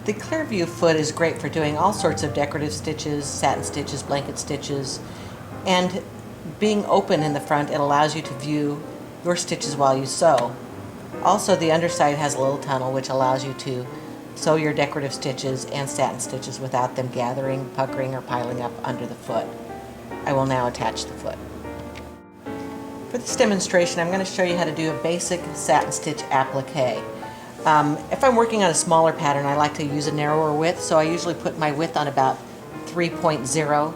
The clear view foot is great for doing all sorts of decorative stitches, satin stitches, blanket stitches, and being open in the front, it allows you to view your stitches while you sew. Also, the underside has a little tunnel which allows you to sew your decorative stitches and satin stitches without them gathering, puckering, or piling up under the foot. I will now attach the foot. For this demonstration, I'm going to show you how to do a basic satin stitch applique. If I'm working on a smaller pattern, I like to use a narrower width, so I usually put my width on about 3.0,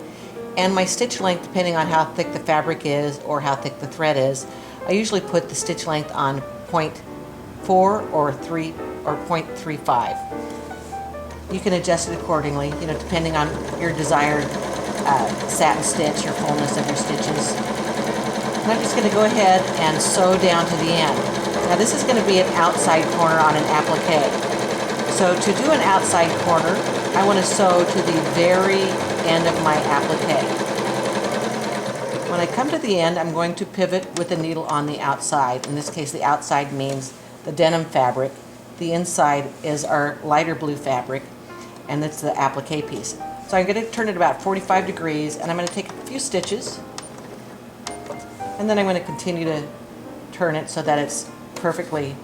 and my stitch length, depending on how thick the fabric is or how thick the thread is, I usually put the stitch length on 0.4 or 3 or 0.35. You can adjust it accordingly, depending on your desired satin stitch, your fullness of your stitches. And I'm just going to go ahead and sew down to the end. Now this is going to be an outside corner on an applique. So to do an outside corner, I want to sew to the very end of my applique. When I come to the end, I'm going to pivot with the needle on the outside. In this case, the outside means the denim fabric. The inside is our lighter blue fabric, and it's the applique piece. So I'm going to turn it about 45 degrees, and I'm going to take a few stitches, and then I'm going to continue to turn it so that it's perfectly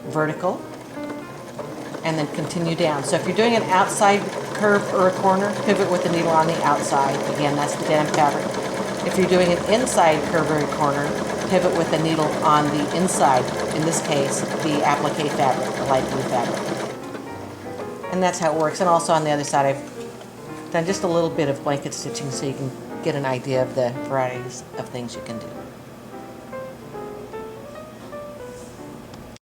vertical, and then continue down. So if you're doing an outside curve or a corner, pivot with the needle on the outside. Again, that's the denim fabric. If you're doing an inside curve or a corner, pivot with the needle on the inside, in this case, the applique fabric, the light blue fabric. And that's how it works. And also on the other side, I've done just a little bit of blanket stitching so you can get an idea of the varieties of things you can do.